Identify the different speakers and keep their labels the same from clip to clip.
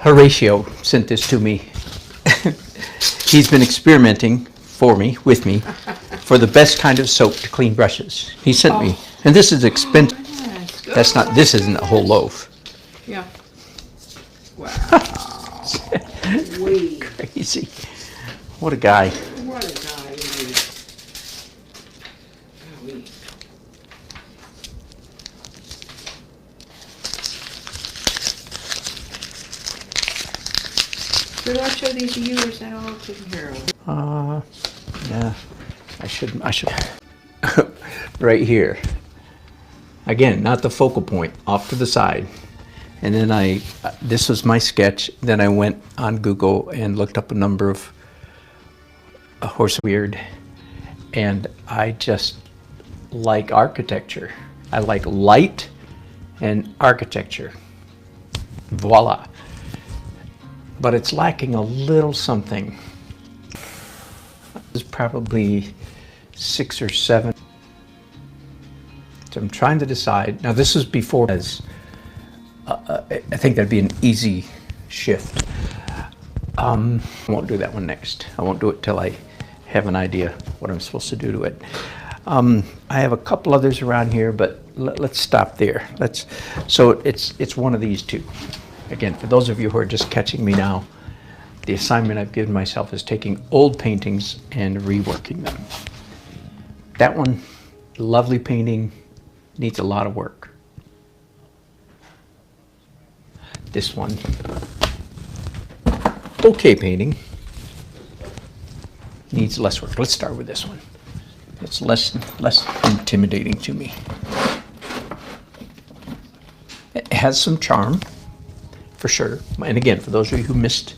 Speaker 1: Horatio sent this to me. He's been experimenting with me, for the best kind of soap to clean brushes. He sent me, and this is expensive.
Speaker 2: Yes.
Speaker 1: This isn't a whole loaf.
Speaker 2: Yeah. Wow. Wait.
Speaker 1: Crazy. What a guy.
Speaker 2: What a guy he is. Golly. So do I show these to you, or is that all taken care of?
Speaker 1: Yeah. I should. Right here. Again, not the focal point, off to the side. And then this was my sketch. Then I went on Google and looked up a number of horse weird. And I just like architecture. I like light and architecture. Voila. But it's lacking a little something. It's probably 6 or 7. So I'm trying to decide. Now this was before, as I think that'd be an easy shift. I won't do that one next. I won't do it till I have an idea what I'm supposed to do to it. I have a couple others around here, but let's stop there. So it's one of these two. Again, for those of you who are just catching me now, the assignment I've given myself is taking old paintings and reworking them. That one, lovely painting, needs a lot of work. This one, okay painting, needs less work. Let's start with this one. It's less intimidating to me. It has some charm, for sure. And again, for those of you who missed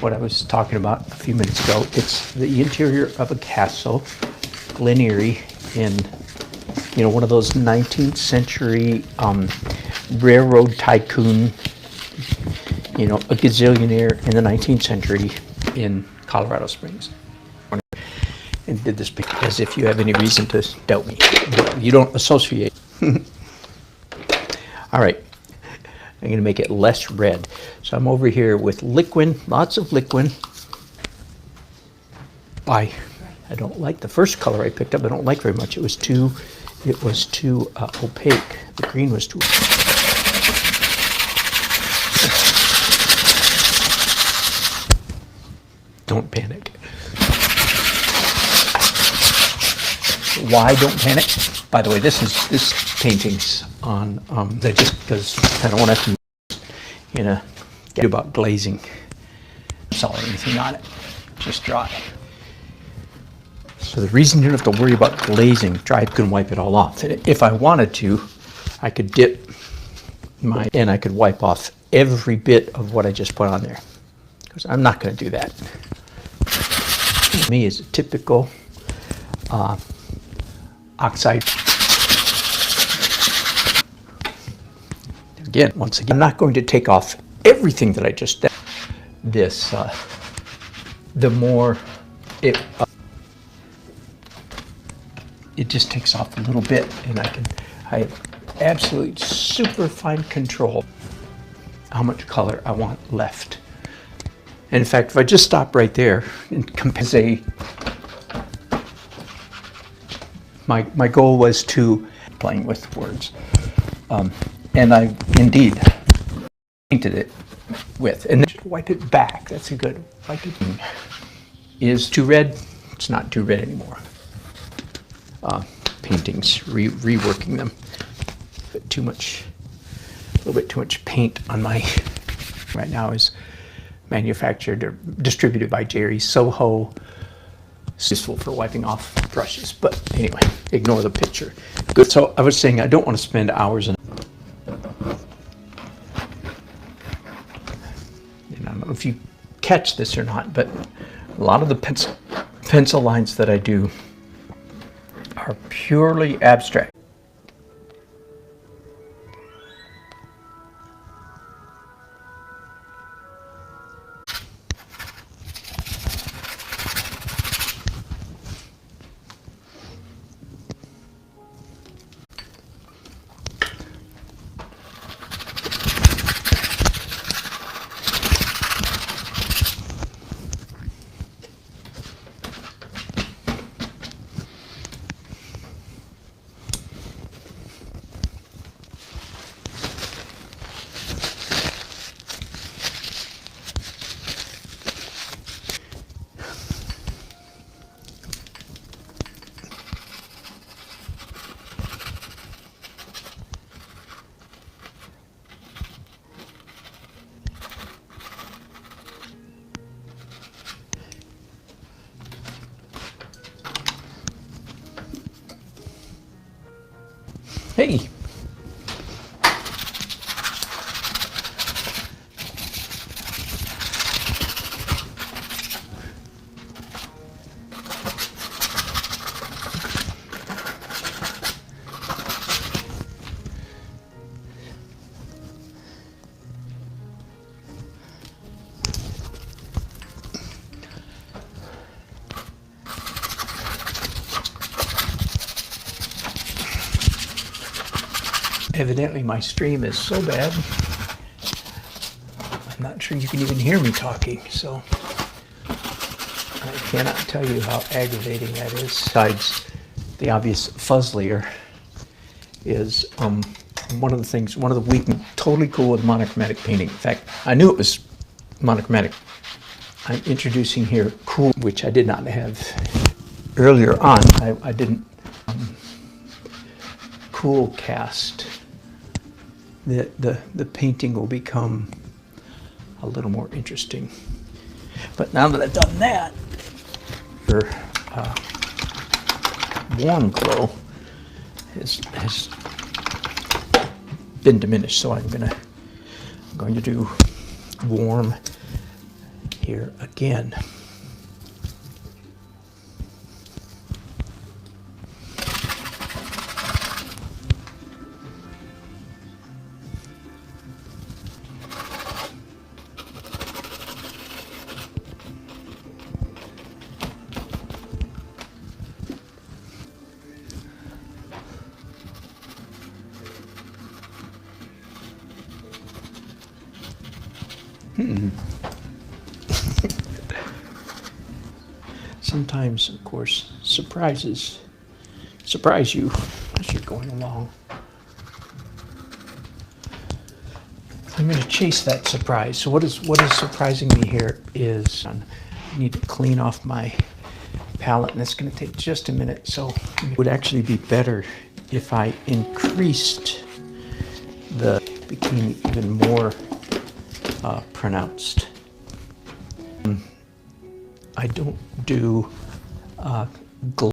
Speaker 1: what I was talking about a few minutes ago, it's the interior of a castle, Glen Erie, in one of those 19th century railroad tycoon, a gazillionaire in the 19th century in Colorado Springs. And did this because if you have any reason to doubt me, you don't associate. All right. I'm going to make it less red. So I'm over here with liquid, lots of liquid. I don't like the first color I picked up. I don't like very much. It was too opaque. The green was too opaque. Don't panic. Why don't panic? By the way, this painting's on, just because I don't want to get about glazing. Solid anything on it, just dry. So the reason you don't have to worry about glazing, dry it can wipe it all off. If I wanted to, I could dip and I could wipe off every bit of what I just put on there. Because I'm not going to do that. To me is a typical oxide. Once again, I'm not going to take off everything that I just did. The more it just takes off a little bit, and I have absolute super fine control how much color I want left. And in fact, if I just stop right there and compare, my goal was to playing with words. And I indeed painted it with, and then just wipe it back. That's a good wipe it. Is too red? It's not too red anymore. Paintings, reworking them. A little bit too much paint on my. Right now is manufactured or distributed by Jerry Soho. It's useful for wiping off brushes, but anyway, ignore the picture. Good. So I was saying I don't want to spend hours in. I don't know if you catch this or not, but a lot of the pencil lines that I do are purely abstract. Hey. Evidently my stream is so bad, I'm not sure you can even hear me talking, so I cannot tell you how aggravating that is. Besides the obvious fuzz layer is one of the weaknesses. Totally cool with monochromatic painting. In fact, I knew it was monochromatic. I'm introducing here cool, which I did not have earlier on. I didn't cool cast. The painting will become a little more interesting. But now that I've done that, your warm glow has been diminished. So I'm going to do warm here again. Sometimes, of course, surprises surprise you as you're going along. I'm going to chase that surprise. So what is surprising me here is I need to clean off my palette, and it's going to take just a minute. So it would actually be better if I increased the became even more pronounced. I don't do glow.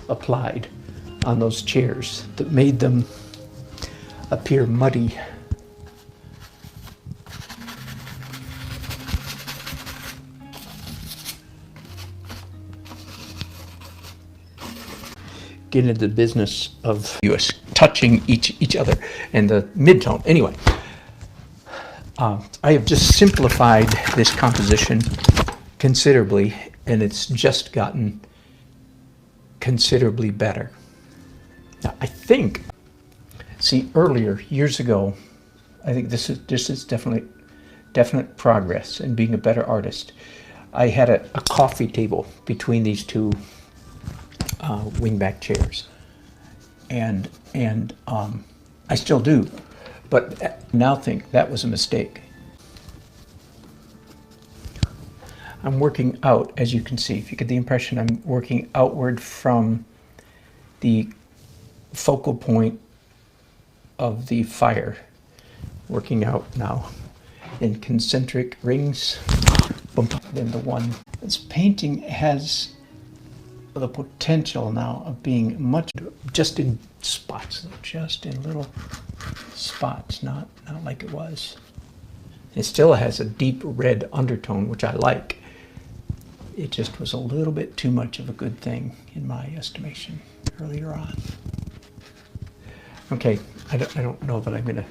Speaker 1: Applied on those chairs that made them appear muddy. Get into the business of us touching each other and the mid-tone. Anyway, I have just simplified this composition considerably, and it's just gotten considerably better. Now, I think, earlier, years ago, I think this is definite progress in being a better artist. I had a coffee table between these two wingback chairs, and I still do, but now think that was a mistake. I'm working out, as you can see. If you get the impression, I'm working outward from the focal point of the fire. Working out now in concentric rings. Then the one. This painting has the potential now of being much, just in spots, just in little spots, not like it was. It still has a deep red undertone, which I like. It just was a little bit too much of a good thing, in my estimation, earlier on. Okay, I don't know that I'm going to